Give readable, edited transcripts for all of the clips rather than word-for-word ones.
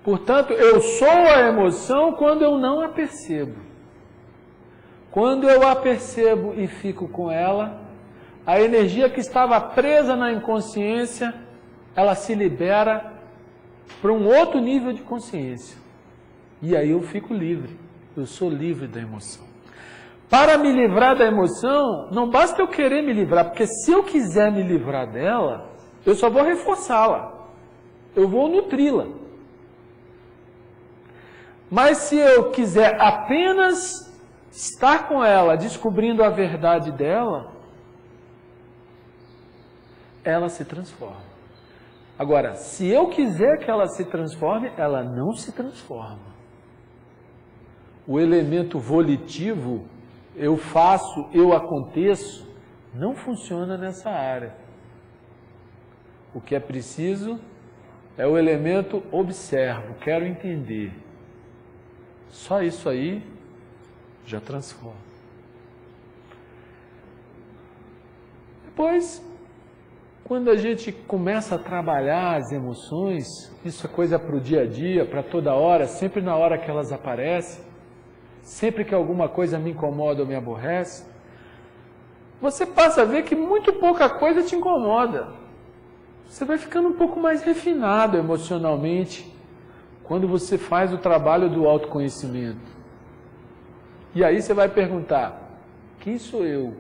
Portanto, eu sou a emoção quando eu não a percebo. Quando eu a percebo e fico com ela, a energia que estava presa na inconsciência, ela se libera para um outro nível de consciência. E aí eu fico livre. Eu sou livre da emoção. Para me livrar da emoção, não basta eu querer me livrar, porque se eu quiser me livrar dela, eu só vou reforçá-la. Eu vou nutri-la. Mas se eu quiser apenas estar com ela, descobrindo a verdade dela, ela se transforma. Agora, se eu quiser que ela se transforme, ela não se transforma. O elemento volitivo, eu faço, eu aconteço, não funciona nessa área. O que é preciso é o elemento observo, quero entender. Só isso aí já transforma. Depois, quando a gente começa a trabalhar as emoções, isso é coisa para o dia a dia, para toda hora, sempre na hora que elas aparecem, sempre que alguma coisa me incomoda ou me aborrece, você passa a ver que muito pouca coisa te incomoda. Você vai ficando um pouco mais refinado emocionalmente quando você faz o trabalho do autoconhecimento. E aí você vai perguntar, quem sou eu?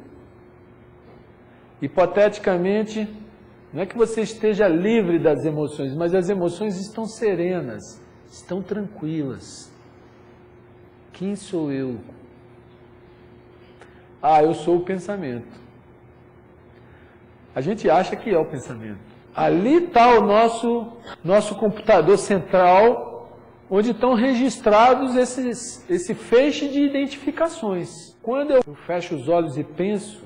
Hipoteticamente, não é que você esteja livre das emoções, mas as emoções estão serenas, estão tranquilas. Quem sou eu? Ah, eu sou o pensamento. A gente acha que é o pensamento. Ali está o nosso computador central, onde estão registrados esse feixe de identificações. Quando eu fecho os olhos e penso,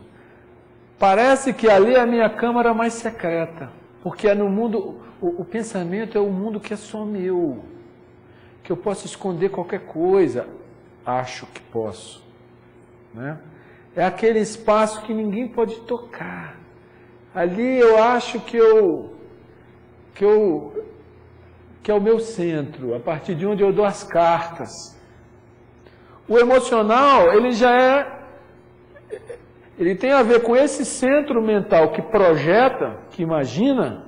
parece que ali é a minha câmara mais secreta, porque é no mundo, o pensamento é o mundo que é só meu, que eu posso esconder qualquer coisa, acho que posso, né? É aquele espaço que ninguém pode tocar. Ali eu acho que é o meu centro, a partir de onde eu dou as cartas. O emocional, ele tem a ver com esse centro mental que projeta, que imagina,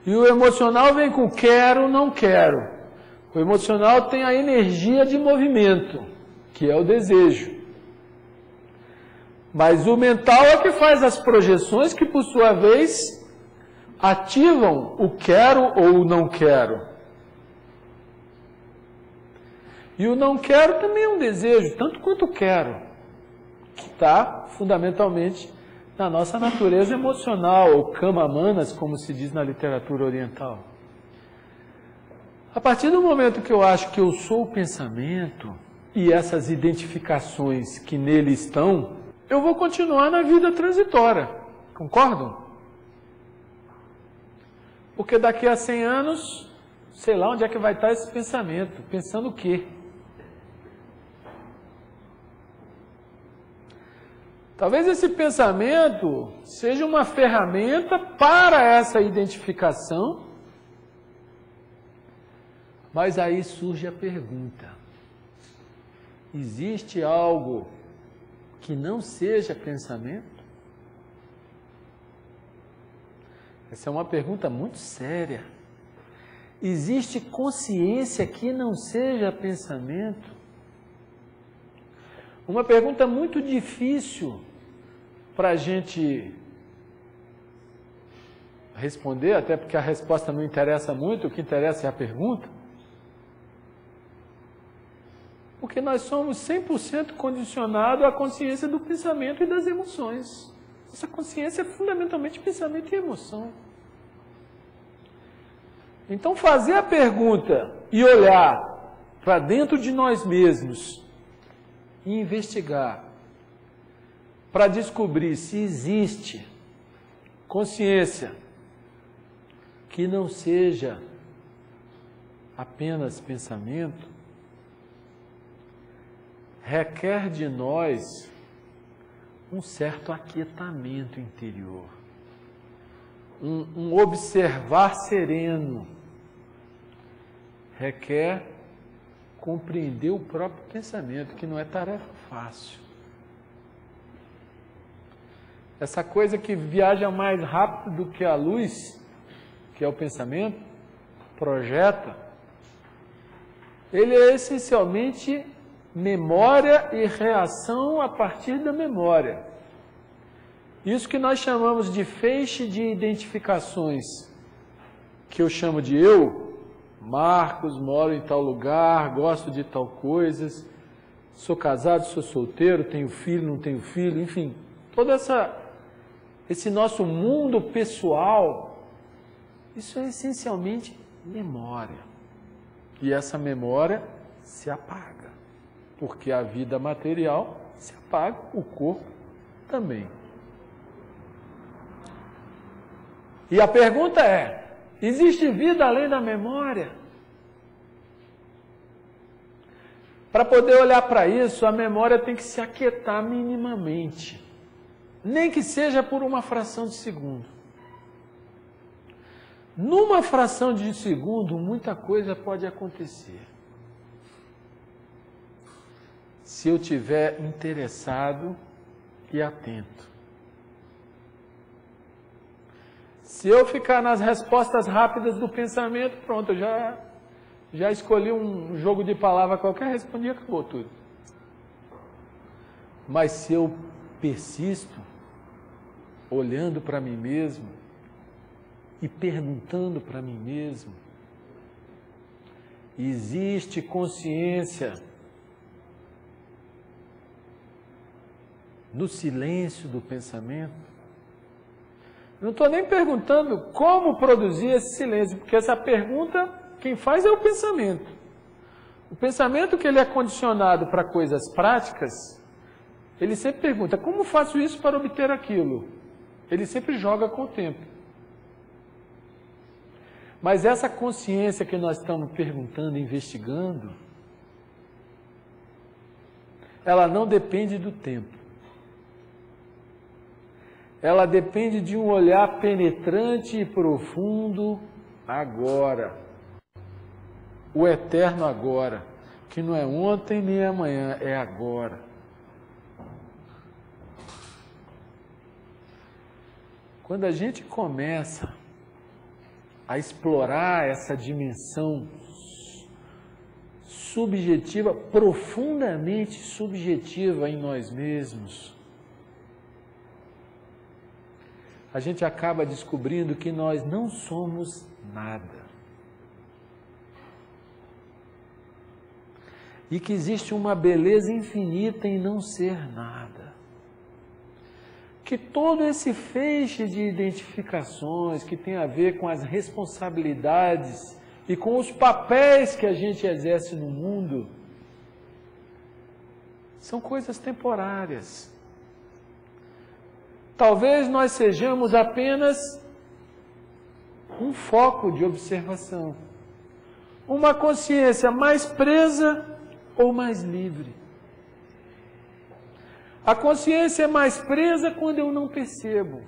e o emocional vem com quero, não quero. O emocional tem a energia de movimento, que é o desejo. Mas o mental é que faz as projeções que, por sua vez, ativam o quero ou o não quero. E o não quero também é um desejo, tanto quanto o quero, que está fundamentalmente na nossa natureza emocional, ou kama manas, como se diz na literatura oriental. A partir do momento que eu acho que eu sou o pensamento, e essas identificações que nele estão, eu vou continuar na vida transitória, concordam? Porque daqui a 100 anos, sei lá onde é que vai estar esse pensamento, pensando o quê? Talvez esse pensamento seja uma ferramenta para essa identificação, mas aí surge a pergunta: existe algo que não seja pensamento? Essa é uma pergunta muito séria. Existe consciência que não seja pensamento? Uma pergunta muito difícil para a gente responder, até porque a resposta não interessa muito, o que interessa é a pergunta. Porque nós somos 100% condicionados à consciência do pensamento e das emoções. Essa consciência é fundamentalmente pensamento e emoção. Então, fazer a pergunta e olhar para dentro de nós mesmos e investigar para descobrir se existe consciência que não seja apenas pensamento, requer de nós um certo aquietamento interior, um observar sereno, requer compreender o próprio pensamento, que não é tarefa fácil. Essa coisa que viaja mais rápido do que a luz, que é o pensamento, projeta, ele é essencialmente memória e reação a partir da memória. Isso que nós chamamos de feixe de identificações, que eu chamo de eu, Marcos, moro em tal lugar, gosto de tal coisas, sou casado, sou solteiro, tenho filho, não tenho filho, enfim, todo esse nosso mundo pessoal, isso é essencialmente memória. E essa memória se apaga, porque a vida material se apaga, o corpo também. E a pergunta é, existe vida além da memória? Para poder olhar para isso, a memória tem que se aquietar minimamente, nem que seja por uma fração de segundo. Numa fração de segundo, muita coisa pode acontecer. Se eu estiver interessado e atento. Se eu ficar nas respostas rápidas do pensamento, pronto, eu já escolhi um jogo de palavra qualquer, respondi e acabou tudo. Mas se eu persisto, olhando para mim mesmo, e perguntando para mim mesmo, existe consciência no silêncio do pensamento? Não estou nem perguntando como produzir esse silêncio, porque essa pergunta, quem faz é o pensamento. O pensamento que ele é condicionado para coisas práticas, ele sempre pergunta, como faço isso para obter aquilo? Ele sempre joga com o tempo. Mas essa consciência que nós estamos perguntando, investigando, ela não depende do tempo. Ela depende de um olhar penetrante e profundo agora. O eterno agora, que não é ontem nem amanhã, é agora. Quando a gente começa a explorar essa dimensão subjetiva, profundamente subjetiva em nós mesmos, a gente acaba descobrindo que nós não somos nada. E que existe uma beleza infinita em não ser nada. Que todo esse feixe de identificações que tem a ver com as responsabilidades e com os papéis que a gente exerce no mundo são coisas temporárias. Talvez nós sejamos apenas um foco de observação, uma consciência mais presa ou mais livre. A consciência é mais presa quando eu não percebo.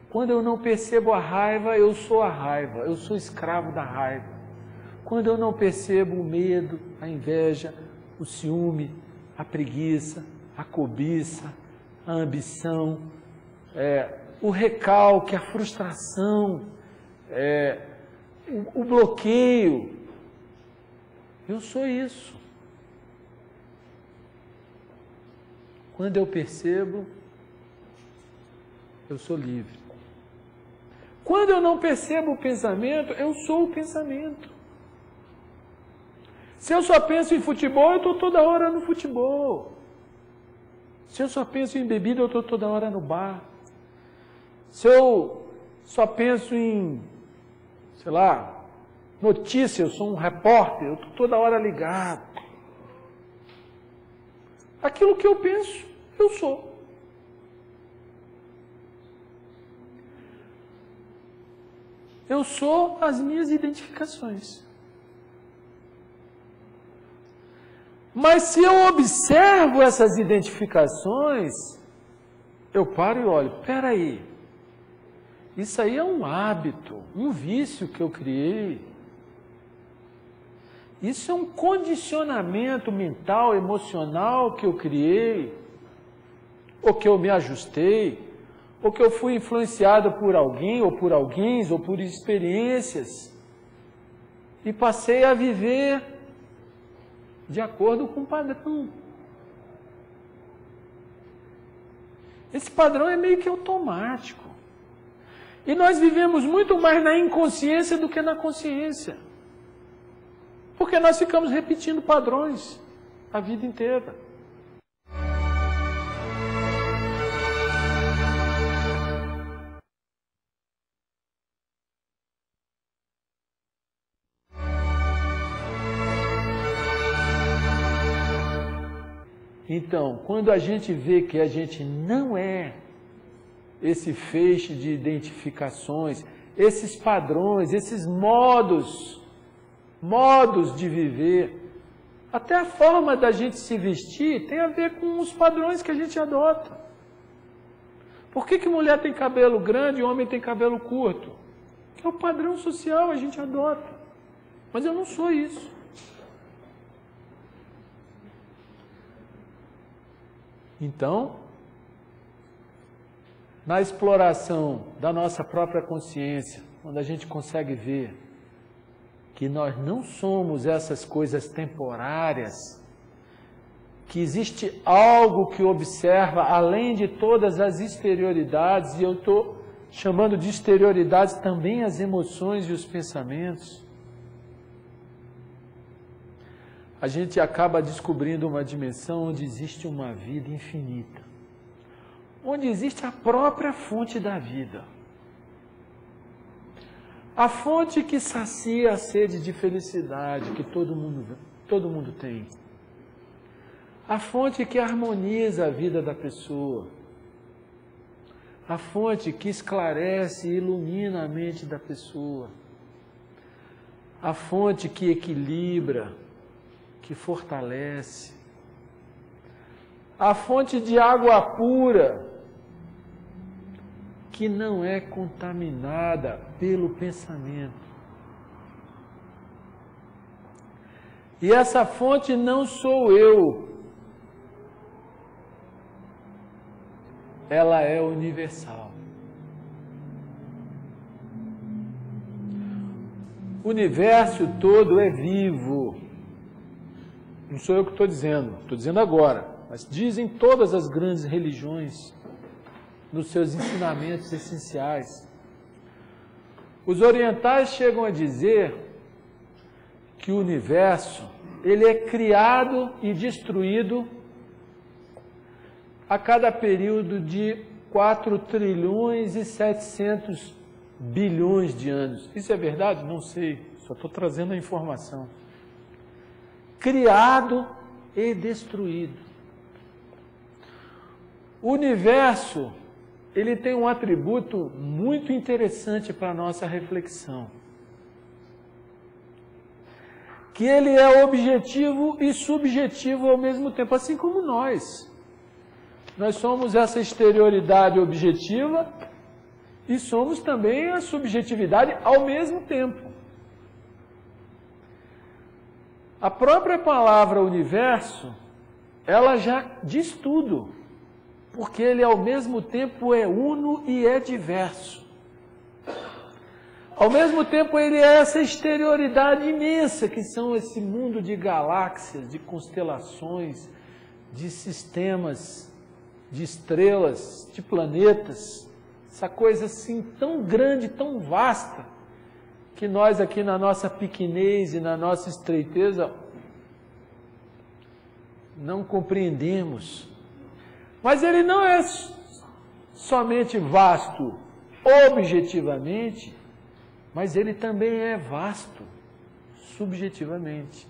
Quando eu não percebo a raiva, eu sou a raiva, eu sou escravo da raiva. Quando eu não percebo o medo, a inveja, o ciúme, a preguiça, a cobiça, a ambição, o recalque, a frustração, o bloqueio, eu sou isso. Quando eu percebo, eu sou livre. Quando eu não percebo o pensamento, eu sou o pensamento. Se eu só penso em futebol, eu estou toda hora no futebol. Se eu só penso em bebida, eu estou toda hora no bar. Se eu só penso em, sei lá, notícia, eu sou um repórter, eu estou toda hora ligado. Aquilo que eu penso, eu sou. Eu sou as minhas identificações. Mas se eu observo essas identificações, eu paro e olho, espera aí, isso aí é um hábito, um vício que eu criei. Isso é um condicionamento mental, emocional que eu criei, ou que eu me ajustei, ou que eu fui influenciado por alguém, ou por alguém, ou por experiências, e passei a viver de acordo com o padrão. Esse padrão é meio que automático. E nós vivemos muito mais na inconsciência do que na consciência. Porque nós ficamos repetindo padrões a vida inteira. Então, quando a gente vê que a gente não é esse feixe de identificações, esses padrões, esses modos de viver, até a forma da gente se vestir tem a ver com os padrões que a gente adota. Por que mulher tem cabelo grande e homem tem cabelo curto? Que é o padrão social, a gente adota. Mas eu não sou isso. Então, na exploração da nossa própria consciência, quando a gente consegue ver que nós não somos essas coisas temporárias, que existe algo que observa além de todas as exterioridades, e eu estou chamando de exterioridades também as emoções e os pensamentos, a gente acaba descobrindo uma dimensão onde existe uma vida infinita, onde existe a própria fonte da vida. A fonte que sacia a sede de felicidade que todo mundo tem. A fonte que harmoniza a vida da pessoa. A fonte que esclarece e ilumina a mente da pessoa. A fonte que equilibra, que fortalece. A fonte de água pura, que não é contaminada pelo pensamento. E essa fonte não sou eu. Ela é universal. O universo todo é vivo. Não sou eu que estou dizendo agora. Mas dizem todas as grandes religiões nos seus ensinamentos essenciais. Os orientais chegam a dizer que o universo, ele é criado e destruído a cada período de 4 trilhões e 700 bilhões de anos. Isso é verdade? Não sei, só estou trazendo a informação. Criado e destruído. O universo, ele tem um atributo muito interessante para a nossa reflexão. Que ele é objetivo e subjetivo ao mesmo tempo, assim como nós. Nós somos essa exterioridade objetiva e somos também a subjetividade ao mesmo tempo. A própria palavra universo, ela já diz tudo, porque ele ao mesmo tempo é uno e é diverso. Ao mesmo tempo ele é essa exterioridade imensa que são esse mundo de galáxias, de constelações, de sistemas, de estrelas, de planetas, essa coisa assim tão grande, tão vasta, que nós aqui na nossa pequenez e na nossa estreiteza não compreendemos. Mas ele não é somente vasto objetivamente, mas ele também é vasto subjetivamente.